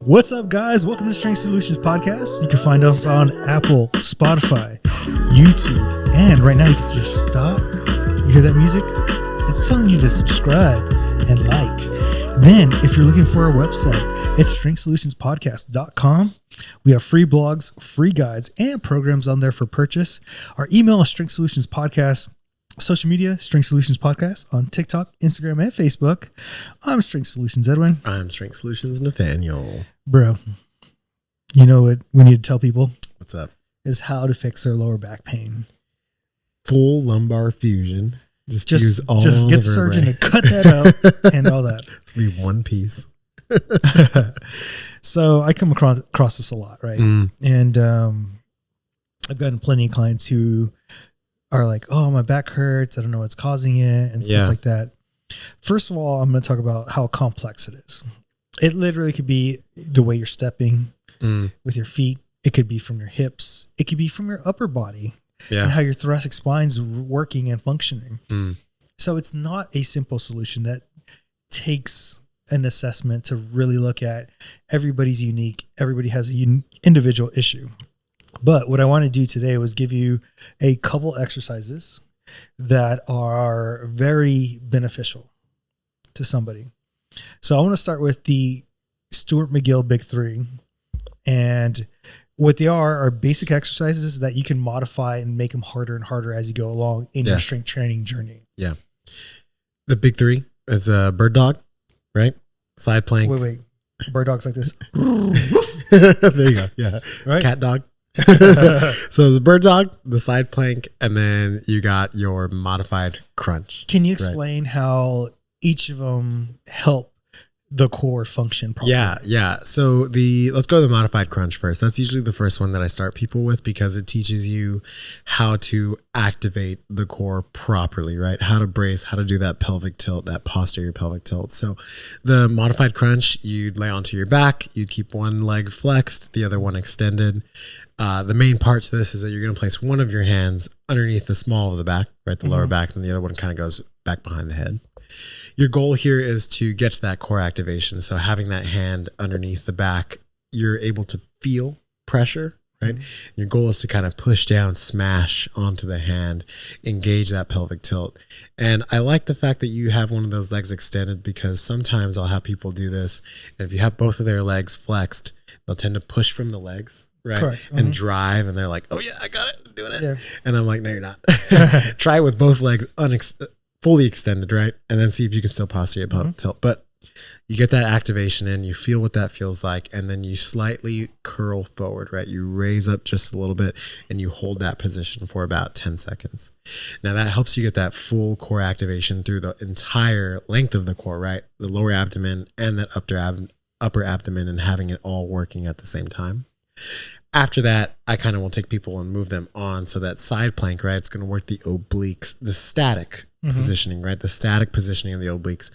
What's up, guys? Welcome to Strength Solutions Podcast. You can find us on Apple, Spotify, YouTube, and right now you can just stop. You hear that music? It's telling you to subscribe and like. Then, if you're looking for our website, it's strengthsolutionspodcast.com. We have free blogs, free guides, and programs on there for purchase. Our email is Strength Solutions Podcast. Social media, Strength Solutions Podcast on TikTok, Instagram, and Facebook. I'm Strength Solutions Edwin. I'm Strength Solutions Nathaniel. Bro, you know what we need to tell people? What's up? Is how to fix their lower back pain. Full lumbar fusion. Just get the surgeon to cut that out and all that. It's be one piece. So I come across this a lot, right? And I've gotten plenty of clients who are like, oh, my back hurts. I don't know what's causing it and stuff like that. First of all, I'm going to talk about how complex it is. It literally could be the way you're stepping with your feet. It could be from your hips. It could be from your upper body and how your thoracic spine's working and functioning. So it's not a simple solution that takes an assessment to really look at everybody's unique. Everybody has an individual issue. But what I want to do today was give you a couple exercises that are very beneficial to somebody. So I want to start with the Stuart McGill Big Three. And what they are basic exercises that you can modify and make them harder and harder as you go along in your strength training journey. Yeah. The Big Three is a bird dog, right? Side plank. Wait. Bird dog's like this. There you go. Yeah. Right. Cat dog. So the bird dog, the side plank, and then you got your modified crunch. Can you explain how each of them help the core function properly? Yeah. So let's go to the modified crunch first. That's usually the first one that I start people with because it teaches you how to activate the core properly, right? How to brace, how to do that pelvic tilt, that posterior pelvic tilt. So the modified crunch, you'd lay onto your back, you'd keep one leg flexed, the other one extended. The main part to this is that you're going to place one of your hands underneath the small of the back, right? The lower back, and the other one kind of goes back behind the head. Your goal here is to get to that core activation. So having that hand underneath the back, you're able to feel pressure, right? Your goal is to kind of push down, smash onto the hand, engage that pelvic tilt. And I like the fact that you have one of those legs extended because sometimes I'll have people do this. And if you have both of their legs flexed, they'll tend to push from the legs. Right. Correct. And drive, and they're like, oh yeah, I got it, I'm doing it. Yeah. And I'm like, no, you're not. Try it with both legs fully extended, right? And then see if you can still posterior pelvic tilt. But you get that activation in, you feel what that feels like, and then you slightly curl forward, right? You raise up just a little bit, and you hold that position for about 10 seconds. Now that helps you get that full core activation through the entire length of the core, right? The lower abdomen and that upper abdomen, and having it all working at the same time. After that, I kind of will take people and move them on. So that side plank, right? It's going to work the obliques, the static positioning, right? The static positioning of the obliques.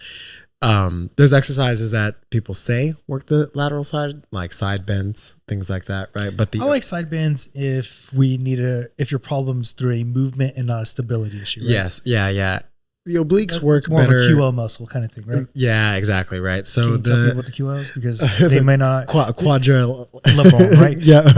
There's exercises that people say work the lateral side, like side bends, things like that, right? But I like side bends if your problem's through a movement and not a stability issue. Right? Yes. Yeah. The obliques work more better. More of a QL muscle kind of thing, right? Yeah, exactly, right. So can you tell people what the QL is? Because they may not quadrilateral, right? Yeah,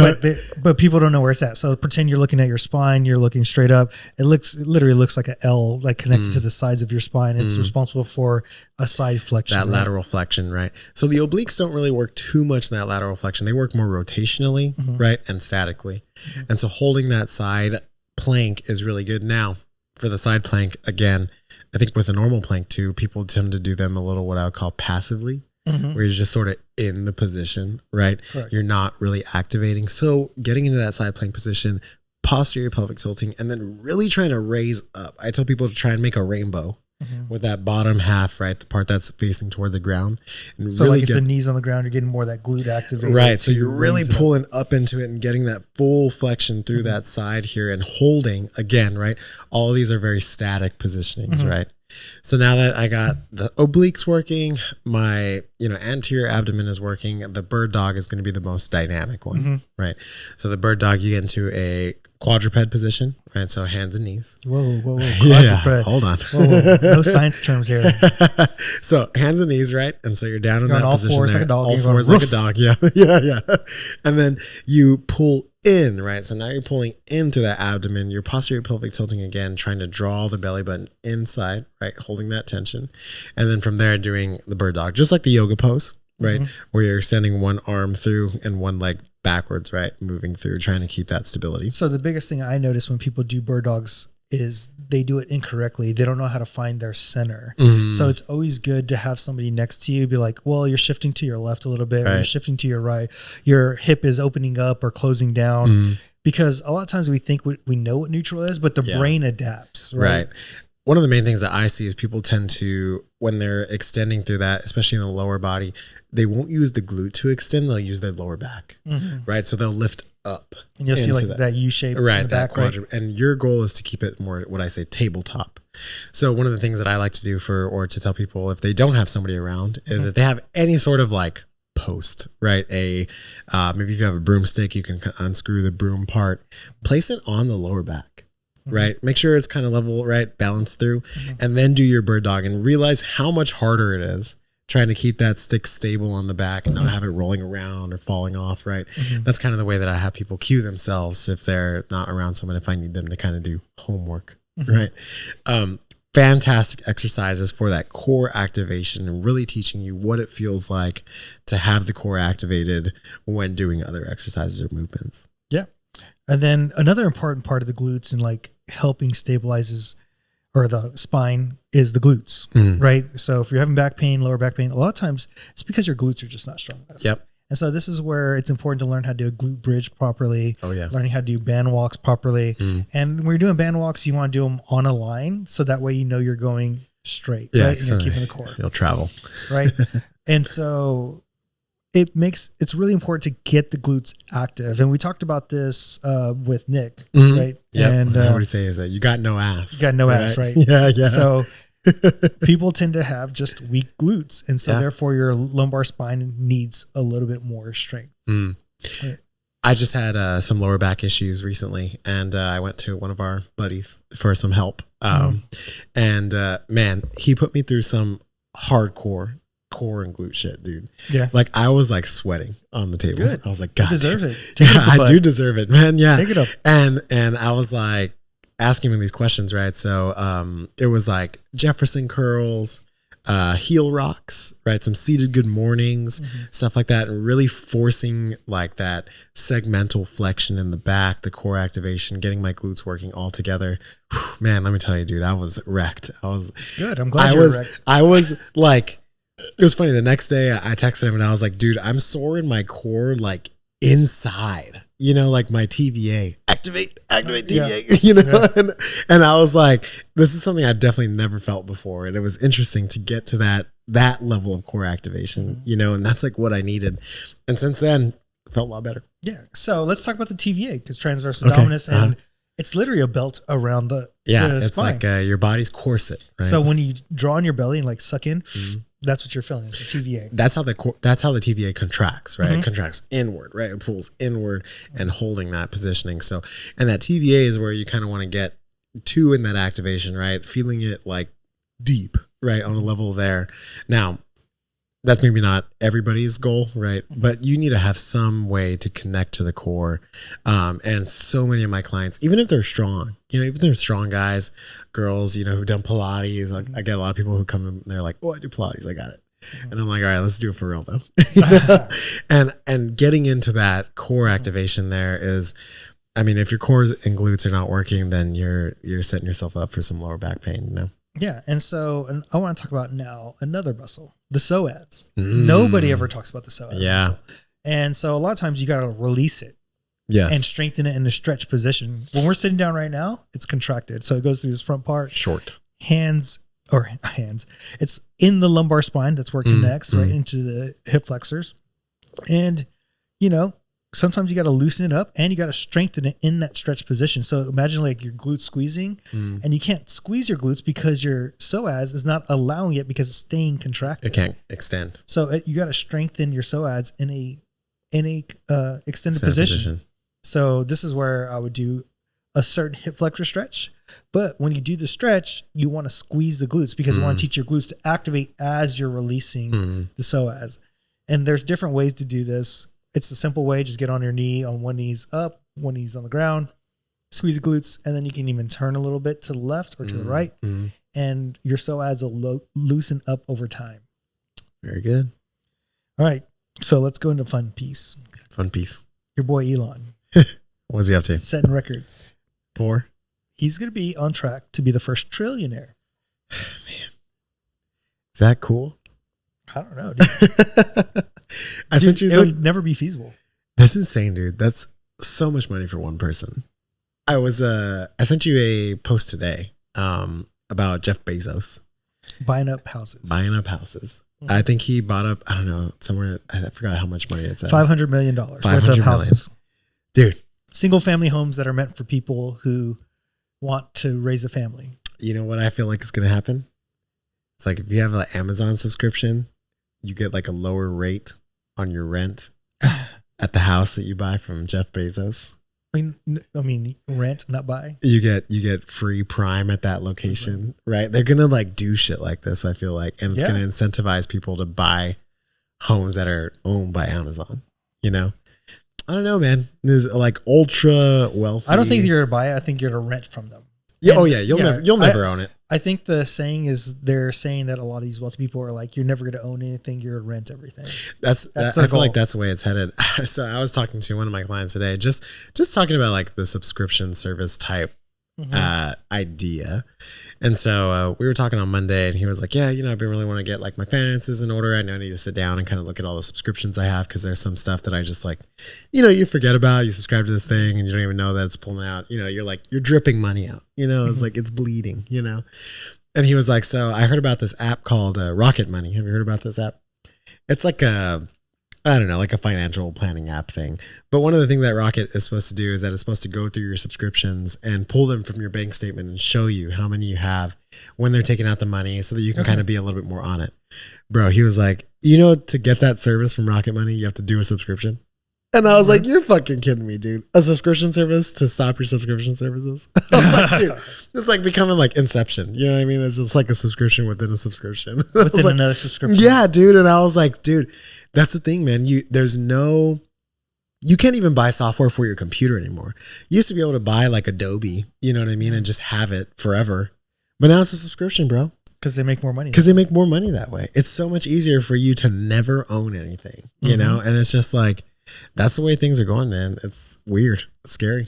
but people don't know where it's at. So pretend you're looking at your spine, you're looking straight up. It literally looks like an L, like connected to the sides of your spine. It's responsible for a side flexion. That lateral flexion, right? So the obliques don't really work too much in that lateral flexion. They work more rotationally, right, and statically. And so holding that side plank is really good. Now, for the side plank, again, I think with a normal plank too, people tend to do them a little what I would call passively, where you're just sort of in the position, right? Correct. You're not really activating. So getting into that side plank position, posterior pelvic tilting, and then really trying to raise up. I tell people to try and make a rainbow with that bottom half, right? The part that's facing toward the ground. And so really like if the knee's on the ground, you're getting more of that glute activated. Right. So you're really pulling up into it and getting that full flexion through that side here and holding again, right? All of these are very static positionings, right? So now that I got the obliques working, my anterior abdomen is working, the bird dog is going to be the most dynamic one, right? So the bird dog, you get into a quadruped position, right? So hands and knees. Whoa. Yeah, hold on. Whoa. No science terms here. So hands and knees, right? And so you're down in You're that on all position fours there. like a dog. All You're fours going, like a dog. Yeah. Yeah. And then you pull in, right? So now you're pulling into that abdomen, your posterior pelvic tilting again, trying to draw the belly button inside, right? Holding that tension. And then from there, doing the bird dog, just like the yoga pose, right? Where you're extending one arm through and one leg backwards, right? Moving through, trying to keep that stability. So the biggest thing I notice when people do bird dogs is they do it incorrectly. They don't know how to find their center. So it's always good to have somebody next to you be like, well, you're shifting to your left a little bit, or you're shifting to your right. Your hip is opening up or closing down. Because a lot of times we think we know what neutral is, but the brain adapts, right? One of the main things that I see is people tend to, when they're extending through that, especially in the lower body, they won't use the glute to extend. They'll use their lower back, right? So they'll lift up. And you'll see like that U shape in the back, right? And your goal is to keep it more, what I say, tabletop. So one of the things that I like to do or to tell people if they don't have somebody around is if they have any sort of like post, right? Maybe if you have a broomstick, you can unscrew the broom part, place it on the lower back. Right. Make sure it's kind of level, right? Balance through, and then do your bird dog and realize how much harder it is trying to keep that stick stable on the back and not have it rolling around or falling off. Right. That's kind of the way that I have people cue themselves if they're not around someone, if I need them to kind of do homework. Right. Fantastic exercises for that core activation and really teaching you what it feels like to have the core activated when doing other exercises or movements. Yeah. And then another important part of the glutes and like helping stabilizes or the spine is the glutes, right? So if you're having back pain, lower back pain, a lot of times it's because your glutes are just not strong enough. Yep. And so this is where it's important to learn how to do a glute bridge properly. Oh yeah. Learning how to do band walks properly. And when you're doing band walks, you want to do them on a line. So that way, you know, you're going straight, right? And you're keeping the core. You'll travel. Right. And so it's really important to get the glutes active. And we talked about this with Nick, right? Yeah. And what we say is that you got no ass. You got no ass, right? Yeah. So people tend to have just weak glutes. And so therefore your lumbar spine needs a little bit more strength. Right. I just had some lower back issues recently, and I went to one of our buddies for some help. And man, he put me through some hardcore core and glute shit, dude. Yeah. Like I was like sweating on the table. Good. I was like, God, deserves it. Take it up the butt. I do deserve it, man. Yeah. Take it up. And I was like asking him these questions, right? So it was like Jefferson curls, heel rocks, right? Some seated good mornings, stuff like that, and really forcing like that segmental flexion in the back, the core activation, getting my glutes working all together. Whew, man, let me tell you, dude, I was wrecked. I was good. I'm glad you were wrecked. I was like, it was funny. The next day I texted him and I was like, dude, I'm sore in my core, like inside, you know, like my TVA, activate TVA, you know? And I was like, this is something I definitely never felt before. And it was interesting to get to that level of core activation, you know, and that's like what I needed. And since then it felt a lot better. Yeah. So let's talk about the TVA, because transverse abdominis and it's literally a belt around the it's spine. like your body's corset. Right? So when you draw on your belly and like suck in, that's what you're feeling. It's the TVA. That's how the TVA contracts, right? It contracts inward, right? It pulls inward and holding that positioning. So, and that TVA is where you kind of want to get to in that activation, right? Feeling it like deep, right? On a level there. Now, that's maybe not everybody's goal, right? But you need to have some way to connect to the core. And so many of my clients, even if they're strong, you know, even if they're strong guys, girls, you know, who've done Pilates, like I get a lot of people who come in and they're like, oh, I do Pilates, I got it. And I'm like, all right, let's do it for real though. and getting into that core activation there is, I mean, if your core and glutes are not working, then you're setting yourself up for some lower back pain, you know? Yeah. And I want to talk about now another muscle, the psoas. Nobody ever talks about the psoas. Yeah. Muscle. And so a lot of times you got to release it. Yes. And strengthen it in the stretch position. When we're sitting down right now, it's contracted. So it goes through this front part. Short. Hands. It's in the lumbar spine that's working next, right into the hip flexors. And, you know, sometimes you got to loosen it up and you got to strengthen it in that stretch position. So imagine like your glutes squeezing and you can't squeeze your glutes because your psoas is not allowing it because it's staying contracted. It can't extend. So you got to strengthen your psoas in a extended position. So this is where I would do a certain hip flexor stretch. But when you do the stretch, you want to squeeze the glutes because you want to teach your glutes to activate as you're releasing the psoas. And there's different ways to do this. It's a simple way. Just get on your knee, on one knee's up, one knee's on the ground, squeeze the glutes, and then you can even turn a little bit to the left or to the right. And your psoas will loosen up over time. Very good. All right. So let's go into fun piece. Fun piece. Your boy Elon. What's he up to? Setting records. 4. He's going to be on track to be the first trillionaire. Man. Is that cool? I don't know, dude. It would never be feasible. That's insane, dude. That's so much money for one person. I sent you a post today about Jeff Bezos. Buying up houses. I think he bought up, I don't know, somewhere, I forgot how much money it's at. $500 million worth of houses. Dude. Single family homes that are meant for people who want to raise a family. You know what I feel like is going to happen? It's like if you have an Amazon subscription, you get like a lower rate on your rent at the house that you buy from Jeff Bezos. I mean, rent, not buy. You get free Prime at that location, right? They're gonna like do shit like this, I feel like, and it's gonna incentivize people to buy homes that are owned by Amazon. You know, I don't know, man. There's like ultra wealthy. I don't think you're gonna buy it. I think you're gonna rent from them. Yeah. And you'll never own it. I think the saying is they're saying that a lot of these wealthy people are like, you're never going to own anything. You're going to rent everything. I feel like that's the way it's headed. So I was talking to one of my clients today, just talking about like the subscription service type idea. And so we were talking on Monday and he was like, yeah, I've been really want to get like my finances in order. I know I need to sit down and kind of look at all the subscriptions I have. Cause there's some stuff that I just like, you forget about, you subscribe to this thing and you don't even know that it's pulling out, you're dripping money out, it's like, it's bleeding, And he was like, so I heard about this app called Rocket Money. Have you heard about this app? It's like like a financial planning app thing. But one of the things that Rocket is supposed to do is that it's supposed to go through your subscriptions and pull them from your bank statement and show you how many you have when they're taking out the money so that you can kind of be a little bit more on it. Bro, he was like, to get that service from Rocket Money, you have to do a subscription. And I was like, you're fucking kidding me, dude. A subscription service to stop your subscription services? I was like, dude, it's like becoming like Inception. You know what I mean? It's just like a subscription within a subscription. Within another subscription. Yeah, dude. And I was like, dude, that's the thing, man. You can't even buy software for your computer anymore. You used to be able to buy like Adobe, you know what I mean? And just have it forever. But now it's a subscription, bro. Because they make more money. Because they make more money that way. It's so much easier for you to never own anything, you know? And it's just like, that's the way things are going, man. It's weird. It's scary.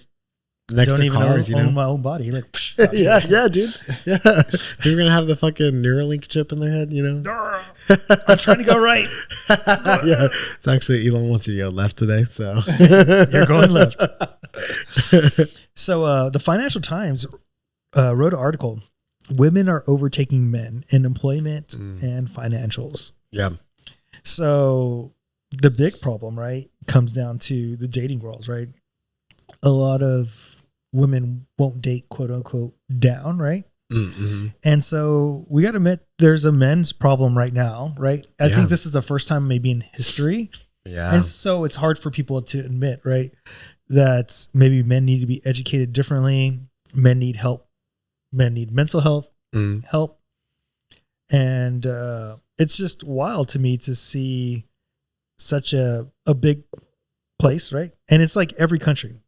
Next don't to even cars, own my own body. Like, yeah, dude. Yeah. You're going to have the fucking Neuralink chip in their head, I'm trying to go right. Yeah. It's actually Elon wants you to go left today. So you're going left. So the Financial Times wrote an article. Women are overtaking men in employment and financials. Yeah. So the big problem, right, comes down to the dating world, right? A lot of women won't date, quote unquote, down, right? Mm-hmm. And so we got to admit there's a men's problem right now, right? I think this is the first time maybe in history. Yeah. And so it's hard for people to admit, right, that maybe men need to be educated differently. Men need help. Men need mental health help. And it's just wild to me to see such a big place, right? And it's like every country.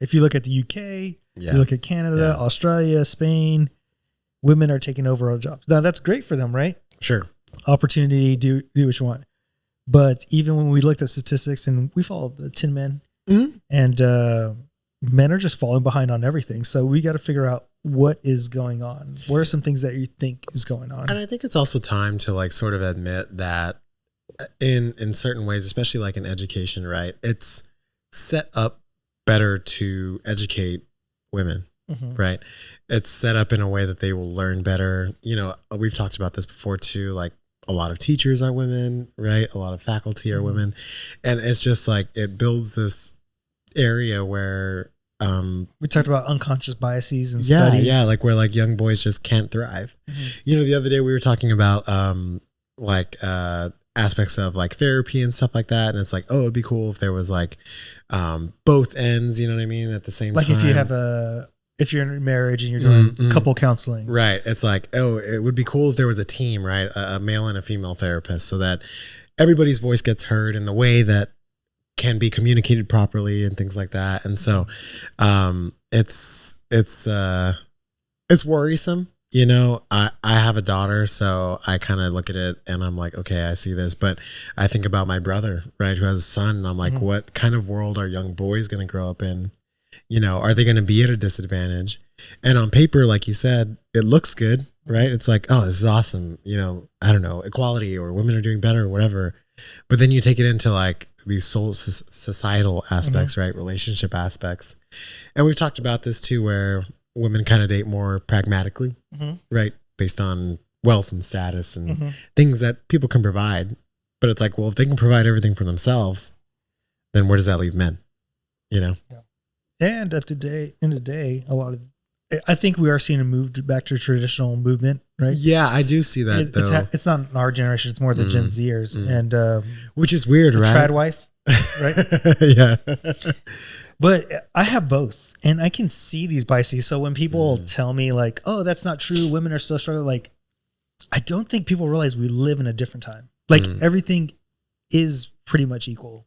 If you look at the UK, you look at Canada, Australia, Spain, women are taking over our jobs. Now that's great for them, right? Sure. Opportunity, do what you want. But even when we looked at statistics and we follow the 10 men and men are just falling behind on everything. So we got to figure out what is going on. What are some things that you think is going on? And I think it's also time to like sort of admit that in certain ways, especially like in education, right? It's set up better to educate women, right? It's set up in a way that they will learn better. We've talked about this before too, like a lot of teachers are women, right? A lot of faculty are women. And it's just like, it builds this area where, we talked about unconscious biases and studies. Yeah. Like where like young boys just can't thrive. The other day we were talking about, aspects of like therapy and stuff like that. And it's like, oh, it'd be cool if there was like both ends, you know what I mean, at the same time. Like if you're in a marriage and you're doing couple counseling. Right. It's like, oh, it would be cool if there was a team, right? A male and a female therapist, so that everybody's voice gets heard in the way that can be communicated properly and things like that. And so it's worrisome. You know, I have a daughter, so I kind of look at it and I'm like, okay, I see this. But I think about my brother, right, who has a son. And I'm like, what kind of world are young boys going to grow up in? You know, are they going to be at a disadvantage? And on paper, like you said, it looks good, right? It's like, oh, this is awesome. You know, I don't know, equality, or women are doing better or whatever. But then you take it into like these societal aspects, right? Relationship aspects. And we've talked about this too, where women kind of date more pragmatically, right? Based on wealth and status and things that people can provide. But it's like, well, if they can provide everything for themselves, then where does that leave men? You know? Yeah. And at the end of the day, I think we are seeing a move back to traditional movement, right? Yeah, I do see that though. It's not our generation, it's more the Gen Zers. And which is weird, right? Trad wife, right? Yeah. But I have both, and I can see these biases. So when people tell me like, oh, that's not true, women are still struggling, like, I don't think people realize we live in a different time. Like everything is pretty much equal.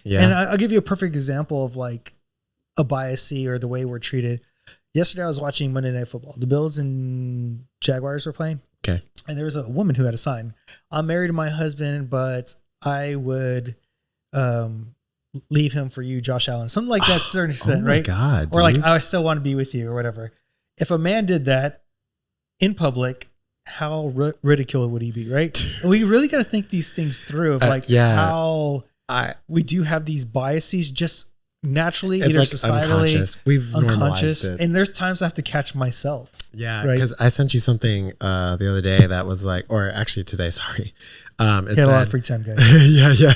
Yeah. And I'll give you a perfect example of like a bias or the way we're treated. Yesterday I was watching Monday Night Football. The Bills and Jaguars were playing. Okay. And there was a woman who had a sign. I'm married to my husband, but I would leave him for you, Josh Allen. Something like that, certain extent, right? God, or like, I still want to be with you or whatever. If a man did that in public, how ridiculed would he be, right? And we really got to think these things through of like how we do have these biases just naturally, it's either like societally, we've unconscious, normalized it. And there's times I have to catch myself. Yeah, right? Because I sent you something the other day that was like, or actually today, sorry. It said, a lot of free time, guys. yeah.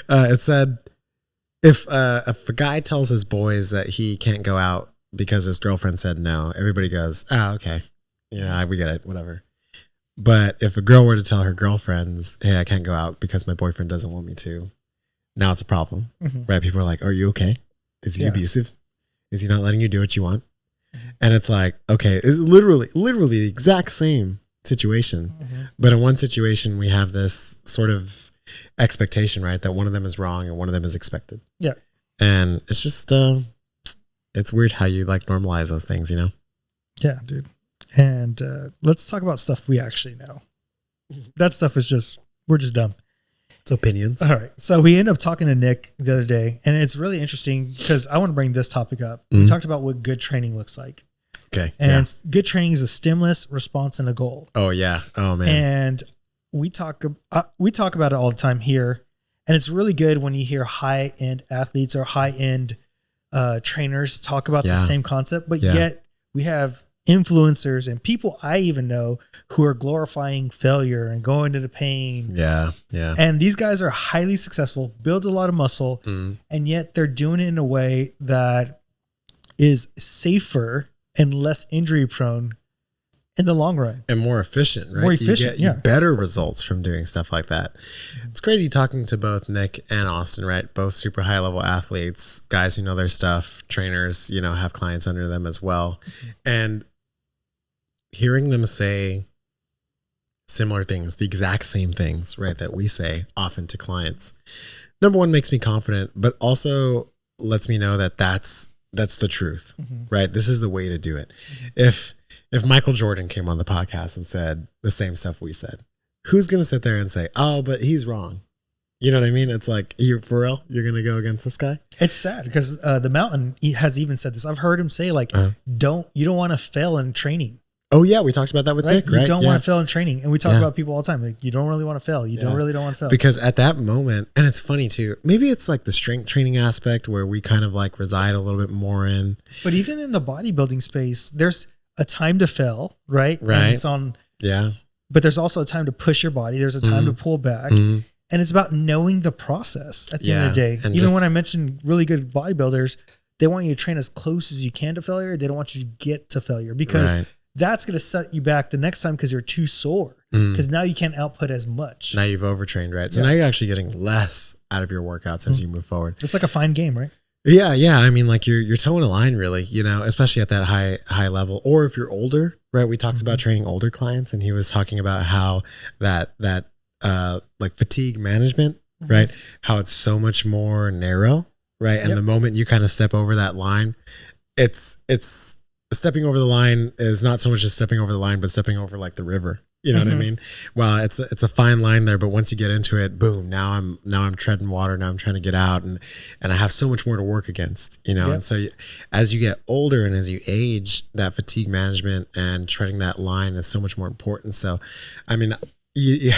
It said, if a guy tells his boys that he can't go out because his girlfriend said no, everybody goes, oh, okay. Yeah, we get it, whatever. But if a girl were to tell her girlfriends, hey, I can't go out because my boyfriend doesn't want me to, now it's a problem, right? People are like, are you okay? Is he abusive? Is he not letting you do what you want? And it's like, okay, it's literally the exact same situation. But in one situation, we have this sort of expectation, right? That one of them is wrong and one of them is expected. Yeah. And it's just, it's weird how you like normalize those things, you know? Yeah, dude. And let's talk about stuff we actually know. That stuff is we're just dumb. It's opinions. All right. So we end up talking to Nick the other day, and it's really interesting because I want to bring this topic up. We talked about what good training looks like. Okay. And good training is a stimulus, response, and a goal. Oh, yeah. Oh, man. And we talk about it all the time here. And it's really good when you hear high-end athletes or high-end trainers talk about the same concept, but yet we have influencers and people I even know who are glorifying failure and going to the pain. Yeah. Yeah. And these guys are highly successful, build a lot of muscle, and yet they're doing it in a way that is safer and less injury prone in the long run. And more efficient, right? More efficient, you get better results from doing stuff like that. It's crazy talking to both Nick and Austin, right? Both super high level athletes, guys who know their stuff, trainers, you know, have clients under them as well. And hearing them say similar things, the exact same things, right, that we say often to clients, number one, makes me confident, but also lets me know that that's the truth, right? This is the way to do it. If Michael Jordan came on the podcast and said the same stuff we said, who's going to sit there and say, oh, but he's wrong? You know what I mean? It's like, you're for real? You're going to go against this guy? It's sad because the Mountain has even said this. I've heard him say like, you don't want to fail in training. Oh yeah, we talked about that with Nick, right? You don't want to fail in training. And we talk about people all the time. Like, you don't really want to fail. You don't want to fail. Because at that moment, and it's funny too, maybe it's like the strength training aspect where we kind of like reside a little bit more in. But even in the bodybuilding space, there's a time to fail, right? Right. And it's on. Yeah. But there's also a time to push your body. There's a time to pull back. And it's about knowing the process at the end of the day. And even when I mentioned really good bodybuilders, they want you to train as close as you can to failure. They don't want you to get to failure because that's going to set you back the next time because you're too sore. Because now you can't output as much. Now you've overtrained, right? So now you're actually getting less out of your workouts as you move forward. It's like a fine game, right? Yeah, yeah. I mean, like you're towing a line, really. You know, especially at that high level. Or if you're older, right? We talked about training older clients, and he was talking about how that like fatigue management, right? How it's so much more narrow, right? And the moment you kind of step over that line, it's stepping over the line is not so much as stepping over the line, but stepping over like the river. You know what I mean? Well, it's a fine line there, but once you get into it, boom, now I'm treading water. Now I'm trying to get out, and I have so much more to work against, you know? And so as you get older and as you age, that fatigue management and treading that line is so much more important. So, I mean, he's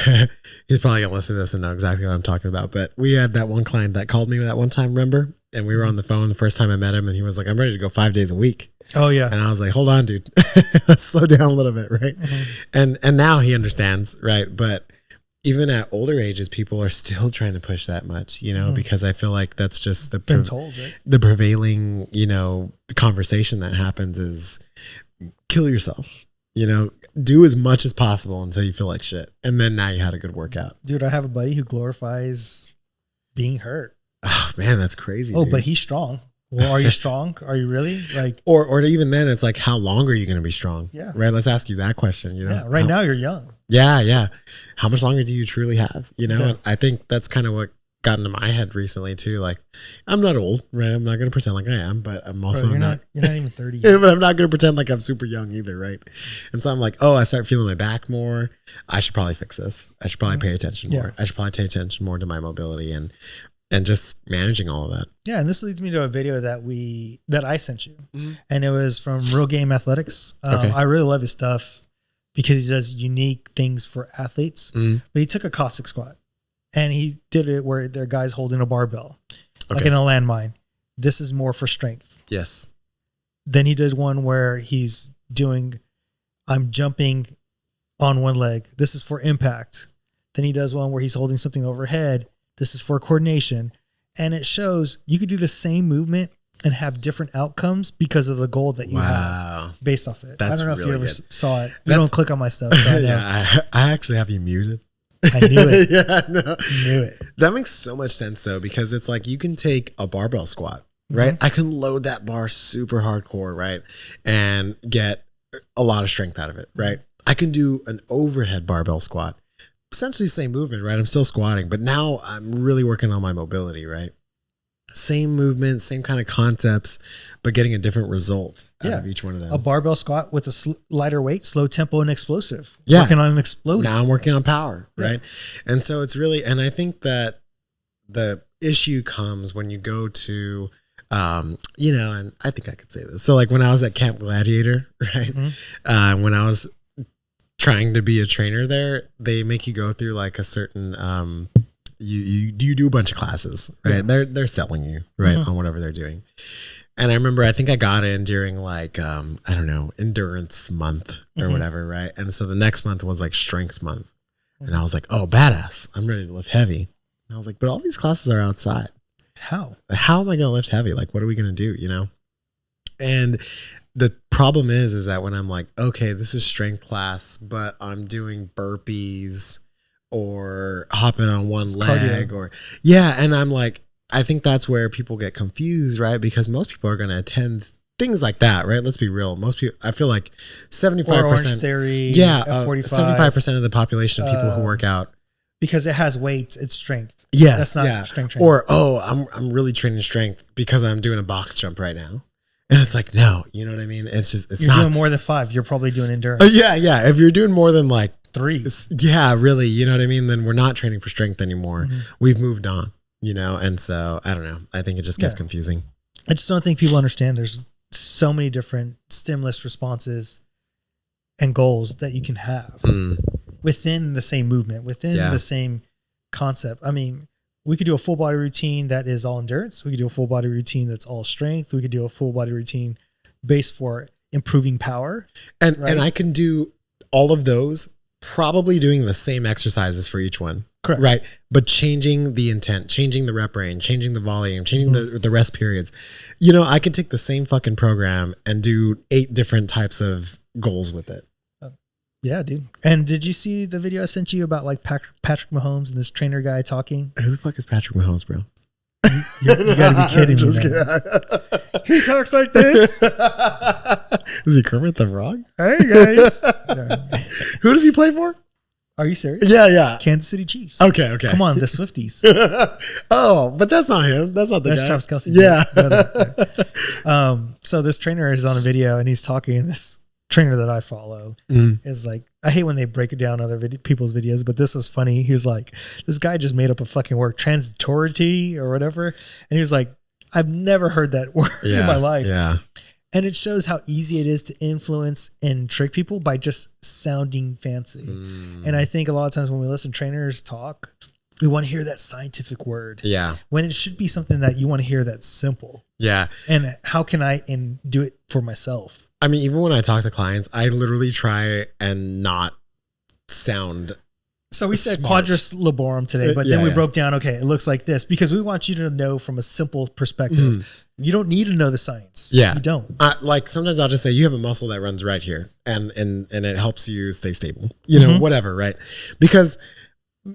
probably gonna listen to this and know exactly what I'm talking about, but we had that one client that called me that one time, remember? And we were on the phone the first time I met him, and he was like, I'm ready to go 5 days a week. Oh yeah. And I was like, hold on, dude, let's slow down a little bit. Right. And now he understands. Right. But even at older ages, people are still trying to push that much, you know, because I feel like that's just the prevailing, you know, conversation that happens is kill yourself, you know, do as much as possible until you feel like shit. And then now you had a good workout. Dude, I have a buddy who glorifies being hurt. Oh man, that's crazy. Oh, dude. But he's strong. Well, are you strong? Are you really? Like, or even then, it's like, how long are you going to be strong? Yeah. Right. Let's ask you that question. You know, yeah, right now you're young. Yeah. Yeah. How much longer do you truly have? You know, Yeah. and I think that's kind of what got into my head recently too. Like, I'm not old, right? I'm not going to pretend like I am, but I'm also Bro, you're not even 30 yet. Yeah, but I'm not going to pretend like I'm super young either. Right. And so I'm like, oh, I start feeling my back more. I should probably fix this. I should probably pay attention more. I should probably pay attention more to my mobility and just managing all of that. Yeah, and this leads me to a video that I sent you, and it was from Real Game Athletics. I really love his stuff because he does unique things for athletes. But he took a Cossack squat, and he did it where their guy's holding a barbell, like in a landmine. This is more for strength. Yes. Then he did one where he's doing, I'm jumping on one leg. This is for impact. Then he does one where he's holding something overhead. This is for coordination. And it shows you could do the same movement and have different outcomes because of the goal that you have based off it. That's I don't know really if you ever good. saw it. You don't click on my stuff. So I actually have you muted. I knew it. Yeah, no. Knew it. That makes so much sense though, because it's like you can take a barbell squat, right? I can load that bar super hardcore, right? And get a lot of strength out of it, right? I can do an overhead barbell squat. Essentially the same movement, right? I'm still squatting, but now I'm really working on my mobility, right? Same movement, same kind of concepts, but getting a different result out of each one of them. A barbell squat with a lighter weight, slow tempo, and explosive. Yeah. Working on an exploding. Now I'm working on power, right? And so it's really, and I think that the issue comes when you go to, you know, and I think I could say this. So like when I was at Camp Gladiator, right? When I was trying to be a trainer there, they make you go through like a certain you do a bunch of classes, right? They're selling you, right, on whatever they're doing. And I remember I think I got in during like I don't know, endurance month or whatever, right? And so the next month was like strength month. And I was like, oh, badass, I'm ready to lift heavy. And I was like, but all these classes are outside. How am I gonna lift heavy? Like, what are we gonna do, you know? And the problem is that when I'm like, okay, this is strength class, but I'm doing burpees or hopping on one leg or and I'm like, I think that's where people get confused, right? Because most people are going to attend things like that, right? Let's be real. Most people, I feel like 75%, Orange Theory, 75% of the population of people who work out, because it has weights, it's strength. Yes, that's not strength training. Or I'm really training strength because I'm doing a box jump right now. And it's like, no, you know what I mean? It's just, it's you're doing more than 5. You're probably doing endurance. Yeah. If you're doing more than like 3, really, you know what I mean? Then we're not training for strength anymore. We've moved on, you know? And so I don't know. I think it just gets confusing. I just don't think people understand there's so many different stimulus responses and goals that you can have within the same movement, within the same concept. I mean, we could do a full body routine that is all endurance. We could do a full body routine that's all strength. We could do a full body routine based for improving power. And I can do all of those, probably doing the same exercises for each one. Correct. Right. But changing the intent, changing the rep range, changing the volume, changing the rest periods. You know, I could take the same fucking program and do 8 different types of goals with it. Yeah, dude. And did you see the video I sent you about like Patrick Mahomes and this trainer guy talking? Who the fuck is Patrick Mahomes, bro? You gotta be kidding me, man. He talks like this. Is he Kermit the Frog? Hey guys. Who does he play for? Are you serious? Yeah. Kansas City Chiefs. Okay. Come on, the Swifties. Oh, but that's not him. That's not the That's guy. Travis Kelce. Yeah. So this trainer is on a video and he's talking, and this trainer that I follow is like, I hate when they break it down other people's videos, but this was funny. He was like, this guy just made up a fucking word, transitority or whatever. And he was like, I've never heard that word in my life. Yeah. And it shows how easy it is to influence and trick people by just sounding fancy. And I think a lot of times when we listen to trainers talk, we want to hear that scientific word. Yeah. When it should be something that you want to hear that's simple. Yeah. And how can I do it for myself? I mean, even when I talk to clients, I literally try and not sound. So we said smart. quadrus laborum today, but then we broke down, okay, it looks like this, because we want you to know from a simple perspective. You don't need to know the science. Yeah. You don't. Like sometimes I'll just say you have a muscle that runs right here and it helps you stay stable, you know, whatever. Right. Because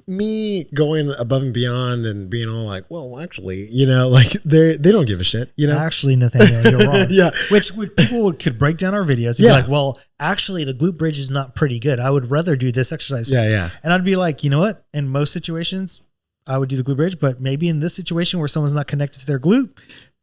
me going above and beyond and being all like, well, actually, you know, like they don't give a shit, you know. Actually, Nathaniel, you're wrong. Yeah. Which people could break down our videos and be like, well, actually the glute bridge is not pretty good. I would rather do this exercise. Yeah. And I'd be like, you know what? In most situations, I would do the glute bridge, but maybe in this situation where someone's not connected to their glute,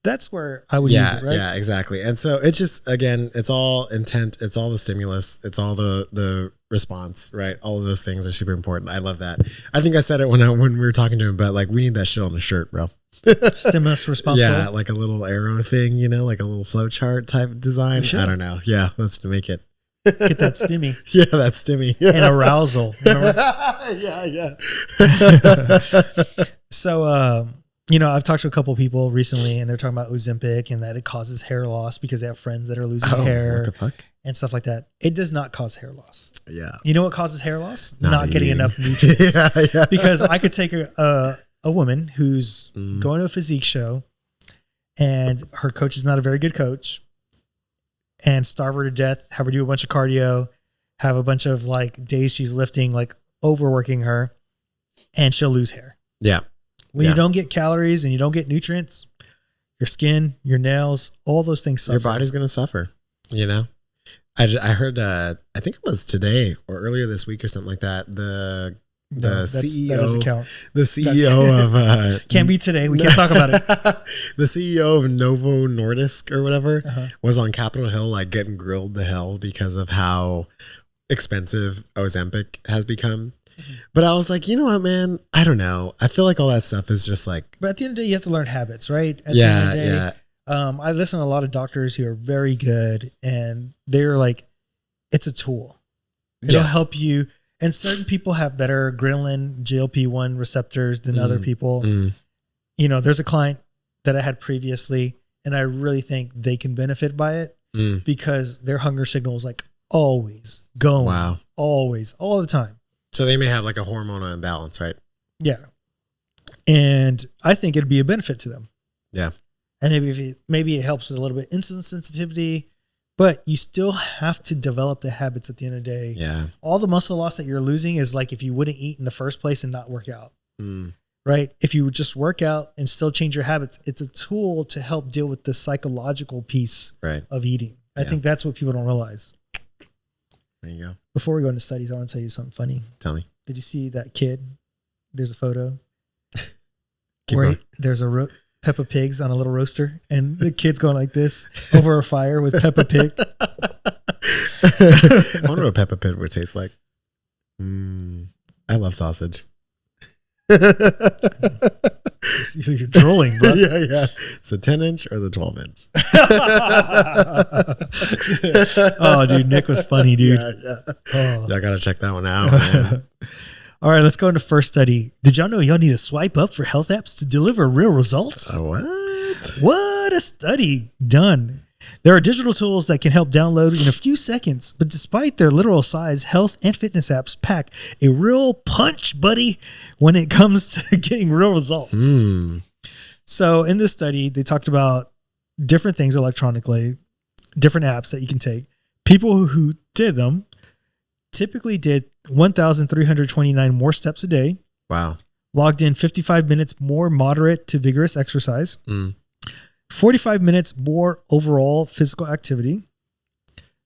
that's where I would use it, right? Yeah, exactly. And so it's just, again, it's all intent. It's all the stimulus. It's all the response, right? All of those things are super important. I love that. I think I said it when we were talking to him, but like, we need that shit on a shirt, bro. Stimulus, response. Yeah, like a little arrow thing, you know, like a little flow chart type design. I don't know. Yeah, let's make it. Get that stimmy. Yeah, that stimmy. And arousal. Remember? Yeah. So, you know, I've talked to a couple people recently and they're talking about Ozempic and that it causes hair loss because they have friends that are losing hair. What the fuck? And stuff like that. It does not cause hair loss. Yeah. You know what causes hair loss? Not getting enough nutrients. Yeah. Because I could take a woman who's going to a physique show and her coach is not a very good coach and starve her to death, have her do a bunch of cardio, have a bunch of like days she's lifting, like overworking her, and she'll lose hair. Yeah. When you don't get calories and you don't get nutrients, your skin, your nails, all those things suffer. Your body's going to suffer, you know? I heard, I think it was today or earlier this week or something like that. The CEO, that doesn't count. The CEO of can't be today. We can't talk about it. The CEO of Novo Nordisk or whatever was on Capitol Hill, like getting grilled to hell because of how expensive Ozempic has become. But I was like, you know what, man? I don't know. I feel like all that stuff is just like. But at the end of the day, you have to learn habits, right? At the end of the day, I listen to a lot of doctors who are very good, and they're like, it's a tool. It'll help you. And certain people have better adrenaline, GLP-1 receptors than other people. You know, there's a client that I had previously, and I really think they can benefit by it because their hunger signal is like always going. Wow. Always, all the time. So they may have like a hormonal imbalance, right? Yeah. And I think it'd be a benefit to them. Yeah. And maybe it helps with a little bit insulin sensitivity, but you still have to develop the habits at the end of the day. Yeah. All the muscle loss that you're losing is like if you wouldn't eat in the first place and not work out. Right? If you would just work out and still change your habits, it's a tool to help deal with the psychological piece of eating. I think that's what people don't realize. There you go. Before we go into studies, I want to tell you something funny. Tell me. Did you see that kid? There's a photo Keep where going. there's a Peppa Pigs on a little roaster, and the kid's going like this over a fire with Peppa Pig. I wonder what Peppa Pig would taste like. I love sausage. You're drooling, bro. Yeah. It's the 10-inch or the 12-inch. Oh, dude, Nick was funny, dude. Yeah. Oh. I gotta check that one out, man. All right, let's go into first study. Did y'all know y'all need to swipe up for health apps to deliver real results? What? What a study done. There are digital tools that can help download in a few seconds, but despite their literal size, health and fitness apps pack a real punch, buddy, when it comes to getting real results. So in this study, they talked about different things electronically, different apps that you can take, People who did them typically did 1,329 more steps a day. Wow. Logged in 55 minutes more moderate to vigorous exercise. 45 minutes more overall physical activity.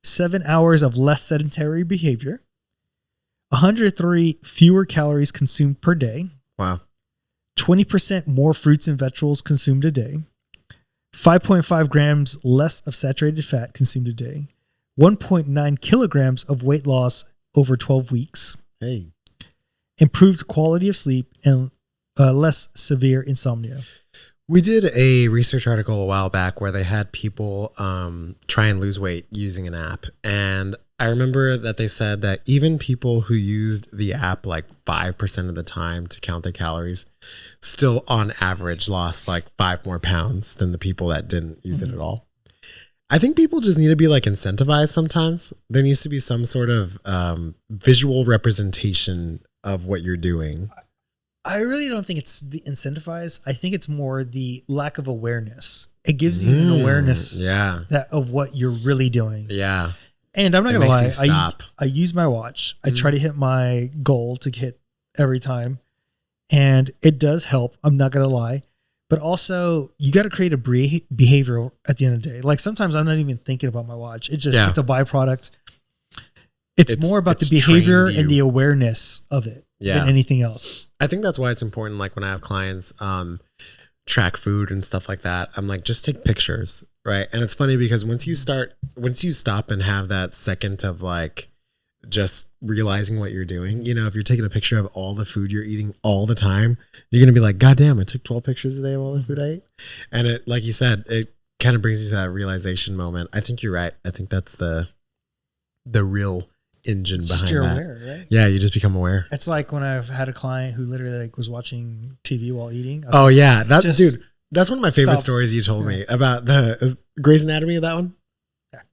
7 hours of less sedentary behavior. 103 fewer calories consumed per day. Wow. 20% more fruits and vegetables consumed a day. 5.5 grams less of saturated fat consumed a day. 1.9 kilograms of weight loss over 12 weeks. Hey. Improved quality of sleep and less severe insomnia. We did a research article a while back where they had people try and lose weight using an app. And I remember that they said that even people who used the app like 5% of the time to count their calories still on average lost like 5 more pounds than the people that didn't use it at all. I think people just need to be like incentivized sometimes. There needs to be some sort of visual representation of what you're doing. I really don't think it's the incentivized. I think it's more the lack of awareness. It gives you an awareness that of what you're really doing. Yeah. And I'm not going to lie. I use my watch. I try to hit my goal to hit every time. And it does help. I'm not going to lie. But also, you got to create a behavior at the end of the day. Like sometimes I'm not even thinking about my watch. It's just, it's a byproduct. It's more about the behavior and the awareness of it than anything else. I think that's why it's important. Like when I have clients track food and stuff like that, I'm like, just take pictures, right? And it's funny because once you stop and have that second of like just realizing what you're doing, you know, if you're taking a picture of all the food you're eating all the time, you're going to be like, God damn, I took 12 pictures a day of all the food I ate. And it, like you said, it kind of brings you to that realization moment. I think you're right. I think that's the real engine behind that. Aware, right? Yeah, you just become aware. It's like when I've had a client who literally like was watching TV while eating. Oh yeah, dude, that's one of my favorite stories you told me about the Grey's Anatomy of that one.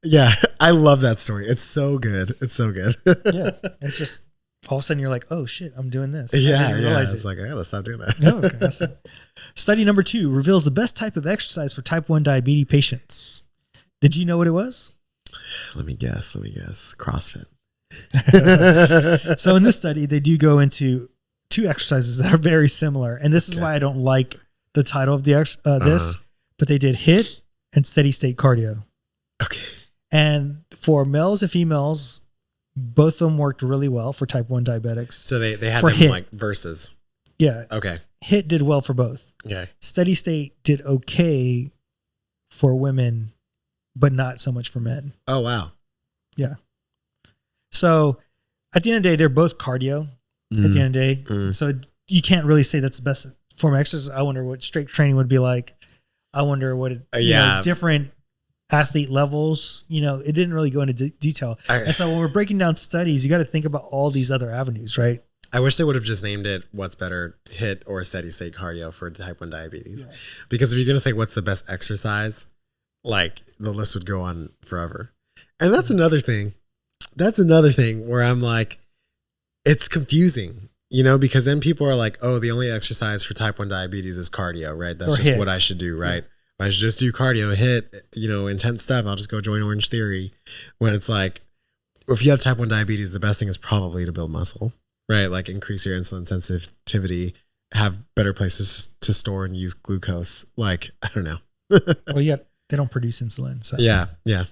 Yeah, I love that story. It's so good. It's so good. Yeah, it's just all of a sudden you're like, oh shit, I'm doing this. It's like I gotta stop doing that. No, okay. Study number 2 reveals the best type of exercise for type 1 diabetes patients. Did you know what it was? Let me guess. CrossFit. So in this study, they do go into 2 exercises that are very similar, and this is why I don't like the title of the this. But they did HIIT and steady state cardio. Okay. And for males and females, both of them worked really well for type 1 diabetics. So they had them HIIT, like versus. Yeah. Okay. HIIT did well for both. Okay. Steady state did okay for women, but not so much for men. Oh wow. Yeah. So at the end of the day, they're both cardio at the end of the day. So you can't really say that's the best form of exercise. I wonder what strength training would be like. I wonder what different athlete levels, it didn't really go into detail. And so when we're breaking down studies, you got to think about all these other avenues, right? I wish they would have just named it what's better, HIIT or steady state cardio for type 1 diabetes. Yeah. Because if you're going to say what's the best exercise, like the list would go on forever. And that's another thing. That's another thing where I'm like, it's confusing, because then people are like, oh, the only exercise for type 1 diabetes is cardio, right? That's just what I should do, right? I should just do cardio, HIIT, intense stuff. I'll just go join Orange Theory. When it's like, if you have type 1 diabetes, the best thing is probably to build muscle, right? Like increase your insulin sensitivity, have better places to store and use glucose. Like, I don't know. Well, they don't produce insulin. So. Yeah. Yeah.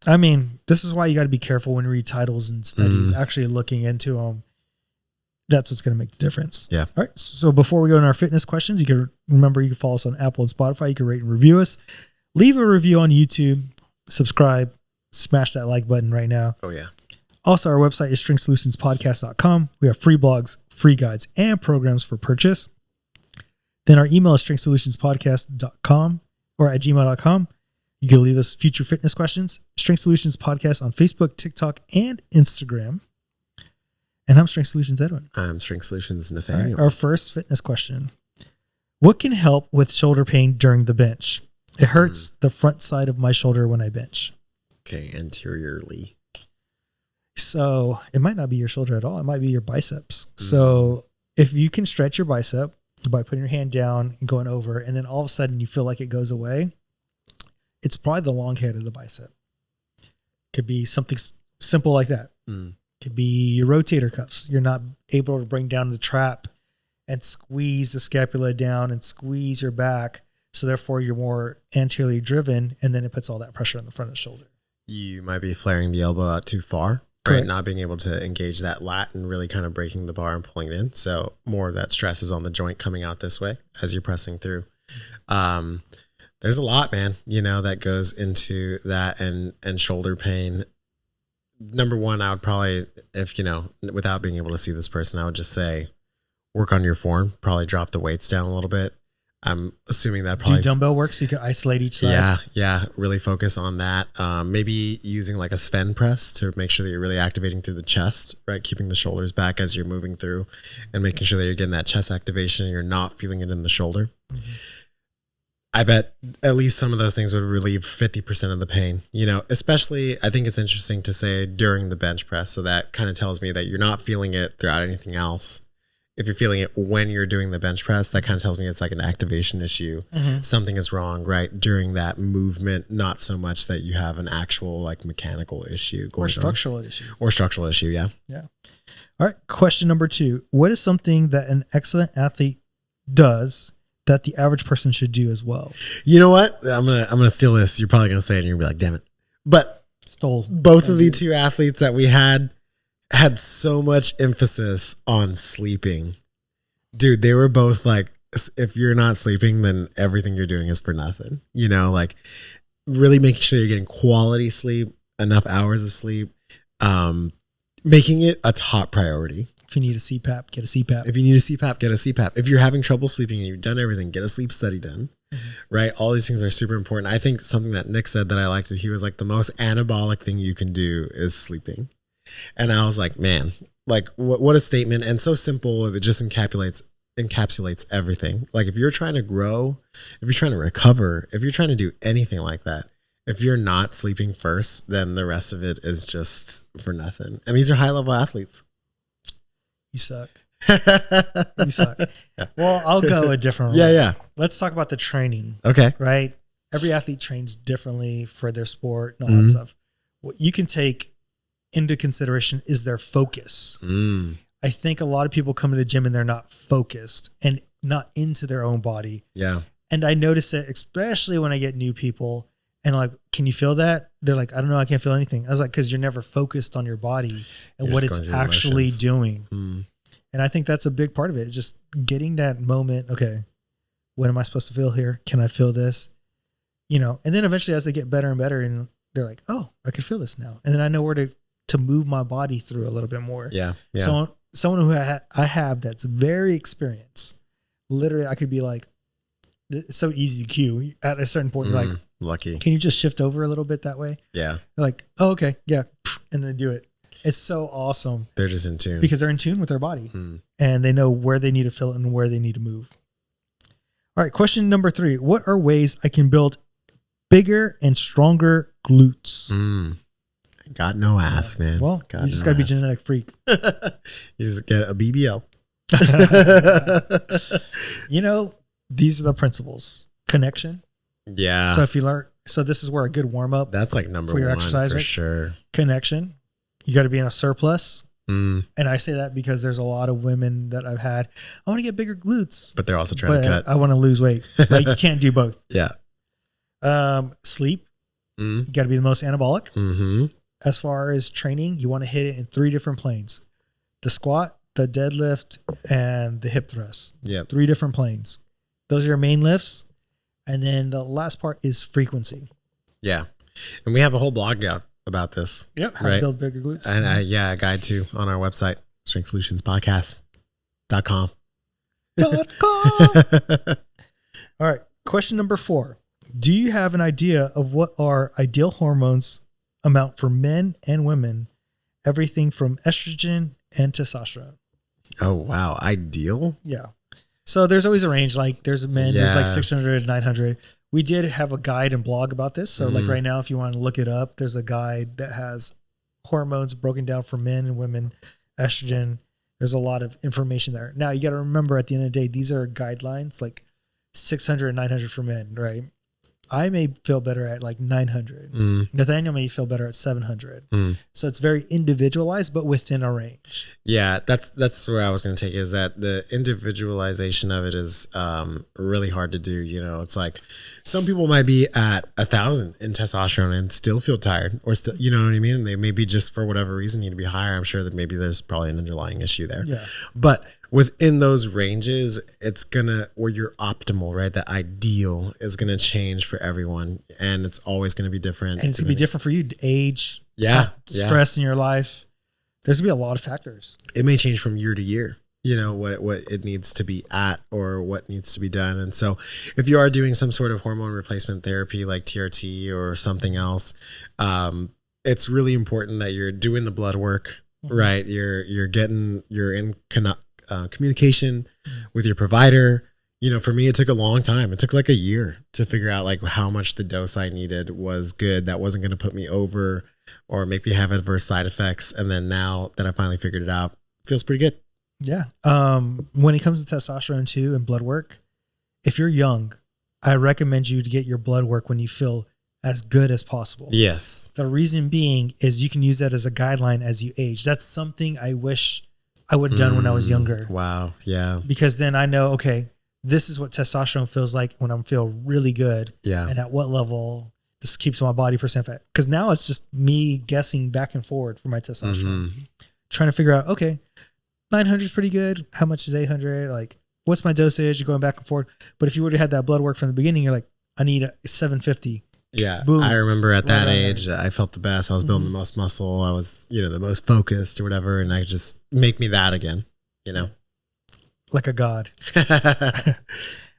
I mean, this is why you got to be careful when you read titles and studies, actually looking into them. That's what's going to make the difference. Yeah. All right. So before we go into our fitness questions, you can follow us on Apple and Spotify. You can rate and review us. Leave a review on YouTube. Subscribe. Smash that like button right now. Oh, yeah. Also, our website is strengthsolutionspodcast.com. We have free blogs, free guides, and programs for purchase. Then our email is strengthsolutionspodcast.com or at gmail.com. You can leave us future fitness questions. Strength Solutions Podcast on Facebook, TikTok, and Instagram. And I'm Strength Solutions Edwin. I'm Strength Solutions Nathaniel. Right, our first fitness question. What can help with shoulder pain during the bench? It hurts the front side of my shoulder when I bench. Okay, anteriorly. So it might not be your shoulder at all. It might be your biceps. So if you can stretch your bicep by putting your hand down and going over, and then all of a sudden you feel like it goes away, it's probably the long head of the bicep. Could be something simple like that. Could be your rotator cuffs. You're not able to bring down the trap and squeeze the scapula down and squeeze your back. So therefore you're more anteriorly driven, and then it puts all that pressure on the front of the shoulder. You might be flaring the elbow out too far, Correct. right? Not being able to engage that lat and really kind of breaking the bar and pulling it in. So more of that stress is on the joint coming out this way as you're pressing through. There's a lot, man, that goes into that and shoulder pain. Number one, I would probably, if, without being able to see this person, I would just say, work on your form, probably drop the weights down a little bit. I'm assuming that probably... Do dumbbell work so you can isolate each side? Yeah. Really focus on that. Maybe using like a Sven press to make sure that you're really activating through the chest, right? Keeping the shoulders back as you're moving through and making sure that you're getting that chest activation and you're not feeling it in the shoulder. Mm-hmm. I bet at least some of those things would relieve 50% of the pain, especially I think it's interesting to say during the bench press. So that kind of tells me that you're not feeling it throughout anything else. If you're feeling it when you're doing the bench press, that kind of tells me it's like an activation issue. Mm-hmm. Something is wrong, right? During that movement, not so much that you have an actual like mechanical issue going on. Or structural issue. Yeah. Yeah. All right. Question number 2. What is something that an excellent athlete does that the average person should do as well? You know what? I'm gonna steal this. You're probably gonna say it and you're gonna be like, damn it. But both of the two athletes that we had so much emphasis on sleeping. Dude, they were both like, if you're not sleeping, then everything you're doing is for nothing. Like really making sure you're getting quality sleep, enough hours of sleep, making it a top priority. If you need a CPAP, get a CPAP. If you need a CPAP, get a CPAP. If you're having trouble sleeping and you've done everything, get a sleep study done. Mm-hmm. Right? All these things are super important. I think something that Nick said that I liked, he was like, the most anabolic thing you can do is sleeping. And I was like, man, like what a statement. And so simple. It just encapsulates everything. Like if you're trying to grow, if you're trying to recover, if you're trying to do anything like that, if you're not sleeping first, then the rest of it is just for nothing. And these are high level athletes. You suck. You suck. Yeah. Well, I'll go a different way. Yeah. Let's talk about the training. Okay. Right? Every athlete trains differently for their sport and all that stuff. What you can take into consideration is their focus. I think a lot of people come to the gym and they're not focused and not into their own body. Yeah. And I notice it, especially when I get new people and like, can you feel that? They're like, I don't know. I can't feel anything. I was like, cause you're never focused on your body and what it's actually doing. And I think that's a big part of it. Just getting that moment. Okay. What am I supposed to feel here? Can I feel this? And then eventually as they get better and better and they're like, oh, I can feel this now. And then I know where to move my body through a little bit more. Yeah. So someone who I have that's very experienced, literally I could be like, it's so easy to cue at a certain point. You're like, lucky. Can you just shift over a little bit that way? Yeah. They're like, oh, okay. Yeah. And then do it. It's so awesome. They're just in tune. Because they're in tune with their body and they know where they need to feel it and where they need to move. All right. Question number 3. What are ways I can build bigger and stronger glutes? Got no ass, man. Well, you just got to be a genetic freak. You just get a BBL. These are the principles. Connection. Yeah. So if you learn, this is where a good warm up. That's like number for your one exercise, for right? sure. Connection. You got to be in a surplus. And I say that because there's a lot of women that I've had. I want to get bigger glutes, but they're also trying to cut. I want to lose weight. Like you can't do both. Yeah. Sleep. You got to be the most anabolic. As far as training, you want to hit it in 3 different planes: the squat, the deadlift, and the hip thrust. Yeah. 3 different planes. Those are your main lifts. And then the last part is frequency. Yeah. And we have a whole blog out about this. Yep. How to build bigger glutes. And a guide too on our website, strengthsolutionspodcast.com. All right. Question number 4. Do you have an idea of what our ideal hormones amount for men and women? Everything from estrogen and testosterone. Oh, wow. Ideal? Yeah. So there's always a range. Like there's men, there's like 600, 900. We did have a guide and blog about this. So like right now, if you want to look it up, there's a guide that has hormones broken down for men and women, estrogen. There's a lot of information there. Now you got to remember at the end of the day, these are guidelines, like 600 and 900 for men, right? I may feel better at like 900. Nathaniel may feel better at 700. So it's very individualized, but within a range. Yeah, that's where I was going to take is that the individualization of it is really hard to do. You know, it's like some people might be at 1,000 in testosterone and still feel tired, or still, you know what I mean? And they maybe just for whatever reason need to be higher. I'm sure that maybe there's probably an underlying issue there. Yeah. But within those ranges, it's gonna, where you're optimal, right? The ideal is gonna change for everyone, and it's always gonna be different. And it's gonna be different for you. Age, stress in your life. There's gonna be a lot of factors. It may change from year to year. You know what it needs to be at, or what needs to be done. And so, if you are doing some sort of hormone replacement therapy like TRT or something else, it's really important that you're doing the blood work, right? You're in communication with your provider. You know, for me, it took a long time. It took like a year to figure out like how much the dose I needed was good, that wasn't going to put me over or make me have adverse side effects. And then now that I finally figured it out, it feels pretty good. Yeah. When it comes to testosterone too and blood work, if you're young, I recommend you to get your blood work when you feel as good as possible. Yes. The reason being is you can use that as a guideline as you age. That's something I wish I would have done when I was younger. Wow. Yeah. Because then I know, okay, this is what testosterone feels like when I'm feel really good. Yeah. And at what level this keeps my body percent fat. Because now it's just me guessing back and forward for my testosterone. Trying to figure out, okay, 900 is pretty good. How much is 800? Like, what's my dosage? You're going back and forth. But if you would have had that blood work from the beginning, you're like, I need a 750. Yeah. Boom. I remember at that age, I felt the best. I was building the most muscle. I was, the most focused or whatever. And I just make me that again, Like a god.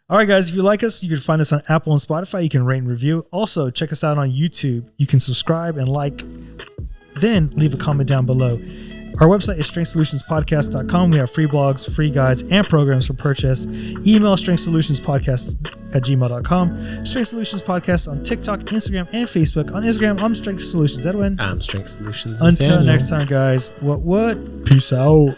All right, guys, if you like us, you can find us on Apple and Spotify. You can rate and review. Also, check us out on YouTube. You can subscribe and like, then leave a comment down below. Our website is strengthsolutionspodcast.com. We have free blogs, free guides, and programs for purchase. Email strengthsolutionspodcast@gmail.com. Strength Solutions Podcast on TikTok, Instagram, and Facebook. On Instagram, I'm Strength Solutions Edwin. I'm Strength Solutions Until Nathaniel. next time, guys. What? Peace out.